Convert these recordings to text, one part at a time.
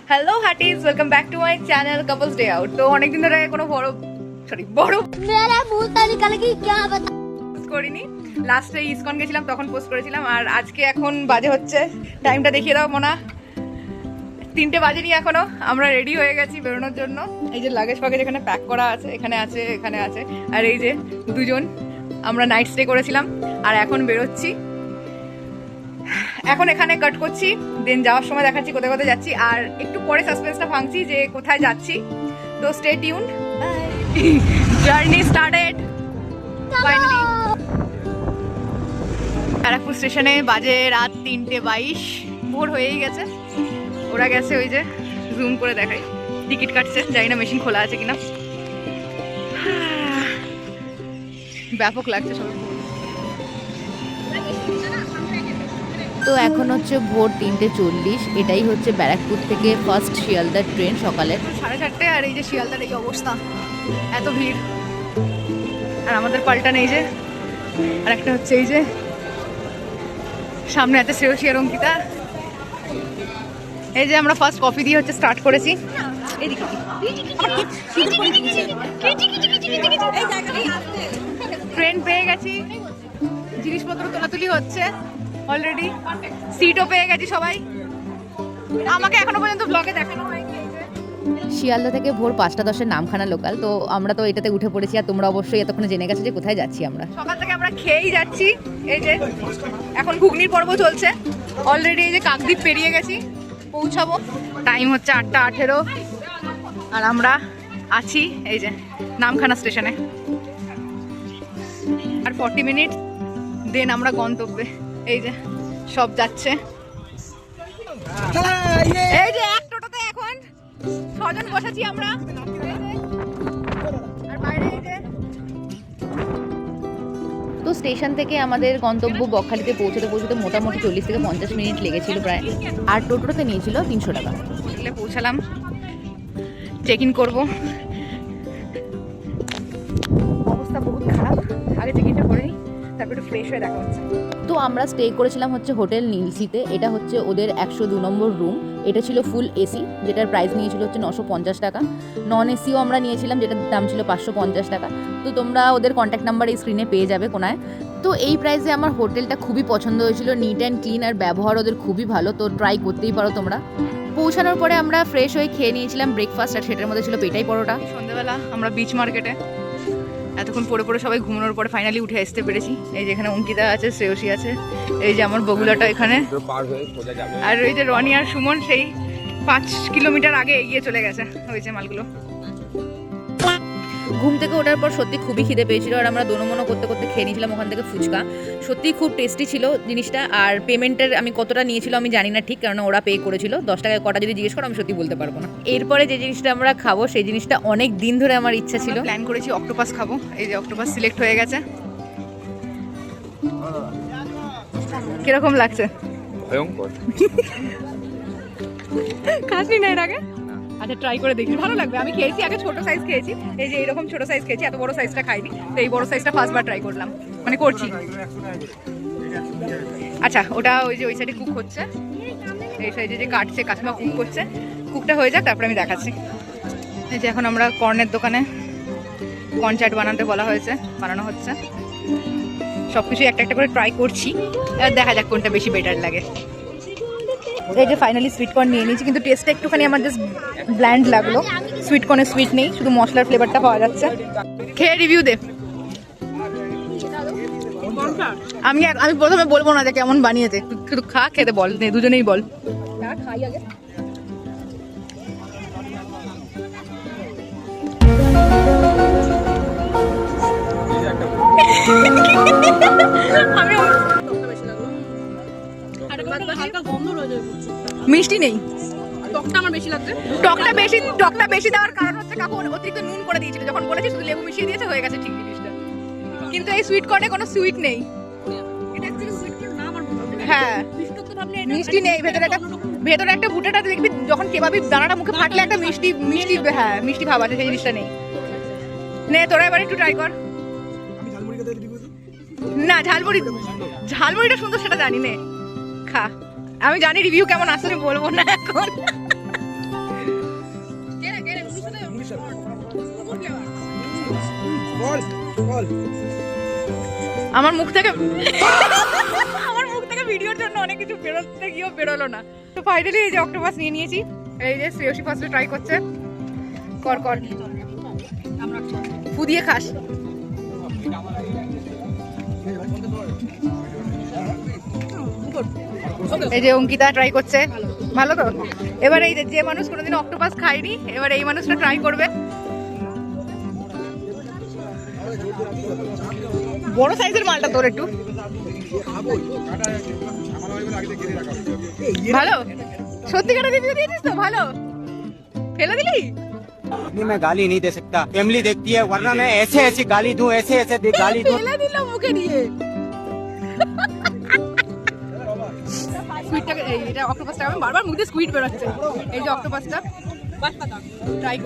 Hello হাটিজ, welcome back to my channel Couples Day Out. তো অনেকদিন ধরে কোনো বড় मेरा मुंह तो निकल गई क्या बता পোস্ট করিনি। লাস্টে ইসকন গেছিলাম তখন পোস্ট করেছিলাম। আর আজকে এখন বাজে হচ্ছে, টাইমটা দেখিয়ে দাও মোনা, 3টে বাজেনি এখনো। আমরা রেডি হয়ে গেছি বেরোনোর জন্য। এই যে লাগেজ ফাগেজ এখানে প্যাক করা আছে, এখানে আছে, এখানে আছে। আর এই যে দুজন আমরা নাইট স্টে করেছিলাম আর এখন বেরোচ্ছি। এখন এখানে কাট করছি, দেন যাওয়ার সময় দেখাচ্ছি কোথায় কোথায় যাচ্ছি। আর একটু পরে সাসপেন্সটা ভাঙছি যে কোথায় যাচ্ছি। তো stay tuned, journey started finally. Barrackpore স্টেশনে বাজে রাত 3:22, ভোর হয়েই গেছে। ওরা গেছে, ওই যে জুম করে দেখাই, টিকিট কাটছে। জানি না মেশিন খোলা আছে কিনা। ব্যাপক লাগছে সব। তো এখন হচ্ছে ভোর 3:40। এটাই হচ্ছে ব্যারাকপুর থেকে ফার্স্ট শিয়ালদার ট্রেন সকালের 4:30। আর এই যে শিয়ালদার এই অবস্থা, এত ভিড়। আর আমাদের পাল্টা নেই যে। আর একটা হচ্ছে এই যে সামনে আছে শ্রেয়সী আর অঙ্কিতা। এই যে আমরা ফার্স্ট কফি দিয়ে হচ্ছে স্টার্ট করেছি। ট্রেন পেয়ে গেছি, জিনিসপত্র তোলাতুলি হচ্ছে অলরেডি, সিটও পেয়ে গেছি সবাই। আমাকে এখনো পর্যন্ত ব্লগে দেখানো হয়নি। শিয়ালদা থেকে ভোর 5:10 নামখানা লোকাল। তো আমরা তো এটাতে উঠে পড়েছি। আর তোমরা অবশ্যই এতক্ষণে জেনে গেছো যে কোথায় যাচ্ছি আমরা। সকাল থেকে আমরা খেয়েই যাচ্ছি। এই যে এখন ঘুগনির পর্ব চলছে অলরেডি। এই যে কাকদ্বীপ পেরিয়ে গেছি, পৌঁছাবো। টাইম হচ্ছে 8:18 আর আমরা আছি এই যে নামখানা স্টেশনে। আর 40 মিনিট দেন আমরা গন্তব্যে। এই যে সব যাচ্ছে। এই যে এক টোটোতে এখন 6 জন বসেছি আমরা। আর বাইরে এই যে তো স্টেশন থেকে আমাদের গন্তব্য বকখালিতে পৌঁছতে মোটামুটি 40 থেকে 50 মিনিট লেগেছিল প্রায়। আর টোটোতে নিয়েছিল 300 টাকা। পৌঁছালাম, চেক ইন করবো। অবস্থা বহুত খারাপ, আগে চেক ইনটা করে নিই, তারপর একটু ফ্রেশ হয়ে দেখা হচ্ছে। তো আমরা স্টে করেছিলাম হচ্ছে হোটেল নীলসিতে। এটা হচ্ছে ওদের 102 নম্বর রুম। এটা ছিল ফুল এসি, যেটার প্রাইস নিয়েছিল হচ্ছে 950 টাকা। নন এসিও আমরা নিয়েছিলাম, যেটার দাম ছিল 550 টাকা। তো তোমরা ওদের কন্ট্যাক্ট নাম্বার এই স্ক্রিনে পেয়ে যাবে কোনায়। তো এই প্রাইসে আমার হোটেলটা খুবই পছন্দ হয়েছিল, নিট অ্যান্ড ক্লিন, আর ব্যবহার ওদের খুবই ভালো। তো ট্রাই করতেই পারো তোমরা। পৌঁছানোর পরে আমরা ফ্রেশ হয়ে খেয়ে নিয়েছিলাম ব্রেকফাস্ট, আর সেটার মধ্যে ছিল পেটাই পরোটা। সন্ধ্যাবেলা আমরা বিচ মার্কেটে এতক্ষণ পরে পরে সবাই ঘুমানোর পরে ফাইনালি উঠে আসতে পেরেছি। এই যে এখানে অঙ্কিতা আছে, শ্রেয়সী আছে, এই যে আমার বগুলাটা এখানে। আর ওই যে রনি আর সুমন সেই 5 কিলোমিটার আগে এগিয়ে চলে গেছে হয়েছে মালগুলো। ঘুম থেকে ওঠার পর সত্যি খুবই খিদে পেয়েছিল। আর আমরা দোনোমনো করতে করতে খেয়ে নিয়েছিলাম ওখান থেকে ফুচকা। সত্যি খুব টেস্টি ছিল জিনিসটা। আর পেমেন্টের আমি কতটা নিয়েছিল আমি জানি না ঠিক, কারণ ওরা পে করেছিল। 10 টাকায় কটা যদি জিজ্ঞেস করো আমি সত্যি বলতে পারবো না। এরপরে যে জিনিসটা আমরা খাবো সেই জিনিসটা অনেক দিন ধরে আমার ইচ্ছা ছিল। প্ল্যান করেছি অক্টোপাস খাবো। এই যে অক্টোপাস সিলেক্ট হয়ে গেছে। কিরকম লাগছে? ভয়ঙ্কর। খাসনি না এর আগে? আচ্ছা ট্রাই করে দেখি, ভালো লাগবে। আমি খেয়েছি আগে, ছোট সাইজ খেয়েছি। এই যে এরকম ছোট সাইজ খেয়েছি, এত বড় সাইজটা খাইনি। তো এই বড় সাইজটা ফার্স্টবার ট্রাই করলাম, মানে করছি। আচ্ছা ওটা ওই যে ওই সাইডে কুক হচ্ছে, এই সাইডে যে কাটছে কাকিমা কুক করছে। কুকটা হয়ে যাক তারপরে আমি দেখাচ্ছি। এই যে এখন আমরা কর্নের দোকানে কর্ন চাট বানাতে বলা হয়েছে, বানানো হচ্ছে। সব কিছুই একটা একটা করে ট্রাই করছি, এবার দেখা যাক কোনটা বেশি বেটার লাগে। এই যে ফাইনালি সুইট কর্ন নিয়ে নিয়েছি, কিন্তু টেস্টটা একটুখানি আমার জাস্ট ব্ল্যান্ড লাগলো। সুইট কর্নের সুইট নেই, শুধু মশলার ফ্লেভারটা পাওয়া যাচ্ছে। খেয়ে রিভিউ দে। আমি প্রথমে বলবো না যে কেমন বানিয়েছে, শুধু খা, খেতে বল, দুজনেই বল। খাই আগে। মিষ্টি নেই, টকটা আমার বেশি লাগছে। টকটা বেশি দেওয়ার কারণ হচ্ছে কাকু অতিরিক্ত নুন করে দিয়েছিল, যখন বলেছি শুধু লেবু মিশিয়ে দিয়েছে, হয়ে গেছে ঠিক জিনিসটা। কিন্তু এই সুইট কর্নে কোনো সুইট নেই। হ্যাঁ মিষ্টি নেই, ভেতরে একটা ভুট্টাটা দেখবি যখন কেবাবি দানাটা মুখে ফাটলে একটা মিষ্টি মিষ্টি, হ্যাঁ মিষ্টি ভাব আছে, সেই জিনিসটা নেই। নে তোরা এবার একটু ট্রাই কর। না ঝালমুড়িটা সুন্দর সেটা জানি নে, খা। আমি জানি রিভিউ কেমন আসলে বলবো না এখন। আমার মুখ থেকে ভিডিওর জন্য অনেক কিছু বেরোতে গিয়েও বেরোলো না। তো ফাইনালি এই যে অক্টোপাস নিয়ে নিয়েছি। এই যে শ্রেয়সী ফার্স্টে ট্রাই করছে। কর ফু দিয়ে খাস। এই যে অঙ্কিতা ট্রাই করছে, ভালো তো। এবার এই যে মানুষ কোনোদিন অক্টোপাস খায়নি, এবার এই মানুষটা ট্রাই করবে। বড় সাইজের মালটা তোর একটু ভালো, সত্যিকারের রিভিউ দিয়েছিস তো? ভালো, ফেলে দিলি? नहीं मैं गाली नहीं दे सकता, फैमिली देखती है, वरना मैं ऐसे ऐसी गाली दूं, ऐसे ऐसे गाली दूं। ফেলে দিল মুখে দিয়ে। স্কুইডটাকে, এটা অক্টোপাসটা আমি বারবার মুখে স্কুইড বেরোচ্ছে। এই যে অক্টোপাসটা ট্রাই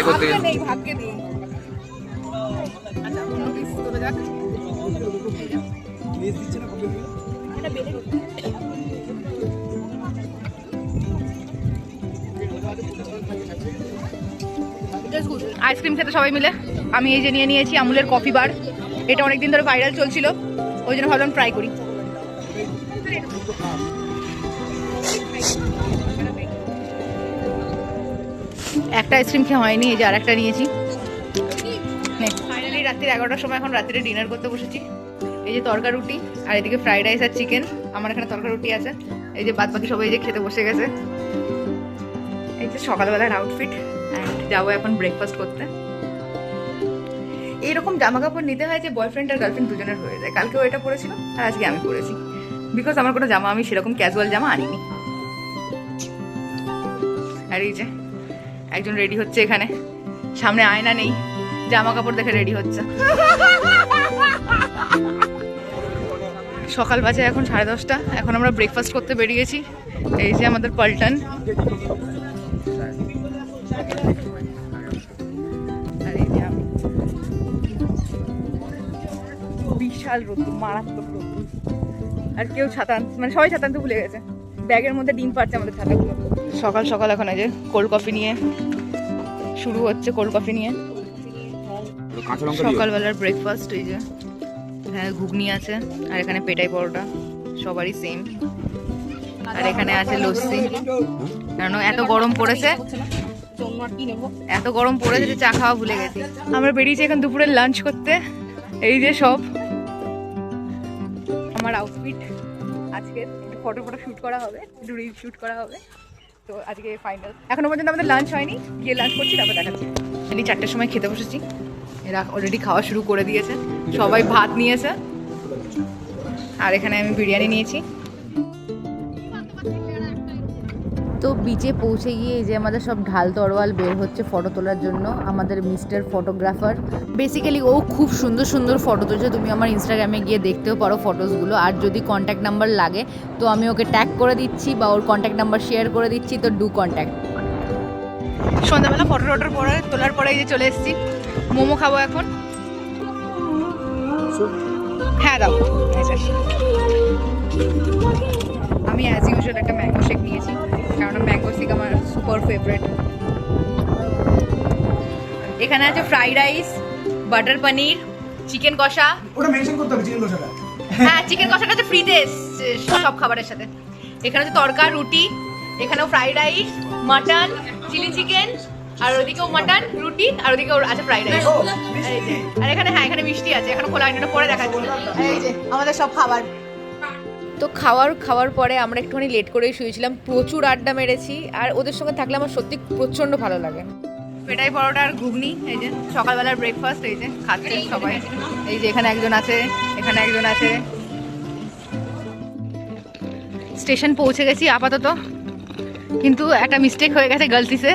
করতে নেই, ভাগ্যে দিই। আচ্ছা অন্য পিস তোলে যাক। এটা বেলে আইসক্রিম খেতে সবাই মিলে। আমি এই যে নিয়ে নিয়েছি আমুলের কফি বার। এটা অনেকদিন ধরে ভাইরাল চলছিল, ওই জন্য ভাবলাম ট্রাই করি। একটা আইসক্রিম খেয়ে হয়নি, এই যে আর একটা নিয়েছি। ফাইনালি রাত্রির 11টার সময় এখন রাত্রে ডিনার করতে বসেছি। এই যে তরকা রুটি, আর এদিকে ফ্রাইড রাইস আর চিকেন। আমার এখানে তরকা রুটি আছে। এই যে বাদ বাকি সবাই এই যে খেতে বসে গেছে। এই যে সকালবেলার আউটফিট, যাবো এখন ব্রেকফাস্ট করতে। এইরকম জামা কাপড় নিতে হয় যে বয়ফ্রেন্ড আর গার্লফ্রেন্ড দুজনের হয়ে যায়। কালকেও এটা পরেছিল আর আজকে আমি পরেছি, বিকজ আমার কোনো জামা, আমি সেরকম ক্যাজুয়াল জামা আনিনি। আর এই যে একজন রেডি হচ্ছে এখানে, সামনে আয়না নেই, জামা কাপড় দেখে রেডি হচ্ছে। সকাল বাজে এখন 10:30। এখন আমরা ব্রেকফাস্ট করতে বেরিয়েছি। এই যে আমাদের পল্টন। বিশাল রোদ্দুর, মারাত্মক রোদ্দুর। আর কেউ ছাতা, মানে সবাই ছাতা আনতে ভুলে গেছে। ব্যাগের মধ্যে ডিম পাচ্ছে আমাদের ছাতাগুলো। সকাল সকাল এখন এই যে কোল্ড কফি নিয়ে শুরু হচ্ছে। কোল্ড কফি নিয়ে সকালবেলার ব্রেকফাস্ট। এই যে হ্যাঁ ঘুগনি আছে, আর এখানে পেটাই পরোটা, সবারই সেম। আর এখানে আছে লস্যি, কারণ এত গরম পড়েছে, যে চা খাওয়া ভুলে গেছি। আমরা বেরিয়েছি এখন দুপুরের লাঞ্চ করতে। এই যে সব আমার আউটফিট। আজকে ফটো শুট করা হবে, রিল শুট করা হবে। তো আজকে ফাইনাল। এখনো পর্যন্ত আমাদের লাঞ্চ হয়নি, গিয়ে লাঞ্চ করছি, তারপর দেখাচ্ছি। 4টার সময় খেতে বসেছি। এরা অলরেডি খাওয়া শুরু করে দিয়েছে, সবাই ভাত নিয়েছে, আর এখানে আমি বিরিয়ানি নিয়েছি। তো বিচে পৌঁছে গিয়ে যে আমাদের সব ঢাল তরোয়াল বের হচ্ছে ফটো তোলার জন্য। আমাদের মিস্টার ফটোগ্রাফার, বেসিক্যালি ও খুব সুন্দর সুন্দর ফটো তুলছে। তুমি আমার ইনস্টাগ্রামে গিয়ে দেখতেও পারো ফটোসগুলো। আর যদি কন্ট্যাক্ট নাম্বার লাগে তো আমি ওকে ট্যাগ করে দিচ্ছি বা ওর কন্ট্যাক্ট নাম্বার শেয়ার করে দিচ্ছি, তো ডু কন্ট্যাক্ট। সন্ধ্যাবেলা ফটো তোলার পরে এই যে চলে এসেছি। মোমো খাবো এখন। হ্যাঁ দাও। আমি অ্যাজ ইউজুয়াল একটা ম্যাঙ্গো শেক নিয়েছি, কারণ ম্যাঙ্গো শেক আমার সুপার ফেভারিট। এখানে আছে ফ্রাইড রাইস, বাটার পনির, চিকেন কষা। ওটা মেনশন করতে হবে চিকেন কষাটা। হ্যাঁ চিকেন কষাটা তো ফ্রিতে এসছে সব খাবারের সাথে। এখানে আছে তরকা রুটি, এখানেও fried rice, mutton, chilli chicken, আর ওদিকেও মাটন রুটি, আর ওদিকে আছে ফ্রাইড রাইস। আর এখানে হ্যাঁ এখানে মিষ্টি আছে, এখনো খোলা হয়নি, পরে দেখাচ্ছি। এই যে আমাদের সব খাবার। তো খাওয়ার পরে আমরা একটুখানি লেট করেই শুয়েছিলাম। প্রচুর আড্ডা মেরেছি, আর ওদের সঙ্গে থাকলে আমার সত্যি প্রচণ্ড ভালো লাগে। পেটাই পরোটা আর ঘুগনি, এই যে সকালবেলার ব্রেকফাস্ট। এই যে খাচ্ছে সবাই। এই যে এখানে একজন আছে, এখানে একজন আছে। স্টেশন পৌঁছে গেছি আপাতত, কিন্তু একটা মিস্টেক হয়ে গেছে গলতিতে,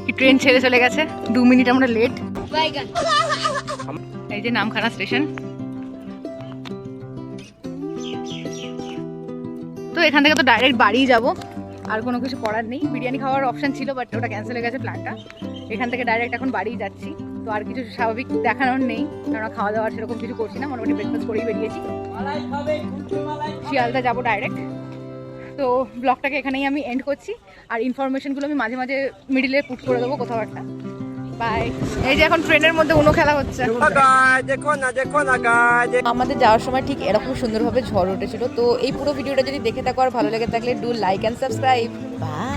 কি ট্রেন ছেড়ে চলে গেছে। 2 মিনিট আমরা লেট। এই যে নামখানা স্টেশন। তো এখান থেকে তো ডাইরেক্ট বাড়ি যাব, আর কোনো কিছু করার নেই। বিরিয়ানি খাওয়ার অপশন ছিল, বাট ওটা ক্যান্সেল হয়ে গেছে প্ল্যানটা। এখান থেকে ডাইরেক্ট এখন বাড়ি যাচ্ছি। তো আর কিছু স্বাভাবিক দেখানোর নেই, কারণ খাওয়া দাওয়ার সেরকম কিছু করছি না, মোটামুটি ব্রেকফাস্ট করেই বেরিয়েছি। শিয়ালদা যাবো ডাইরেক্ট। তো ব্লগটাকে এখানেই আমি এন্ড করছি, আর ইনফরমেশনগুলো আমি মাঝে মাঝে মিডিলে পুট করে দেবো কোথাও একটা। বাই। এই যে এখন ট্রেনের মধ্যে উনো খেলা হচ্ছে। देखो ना गाइस। আমাদের যাওয়ার সময় ঠিক এরকম সুন্দরভাবে ঝড় উঠেছিল। তো এই পুরো ভিডিওটা যদি দেখে থাকো আর ভালো লেগে থাকলে do like and subscribe. By.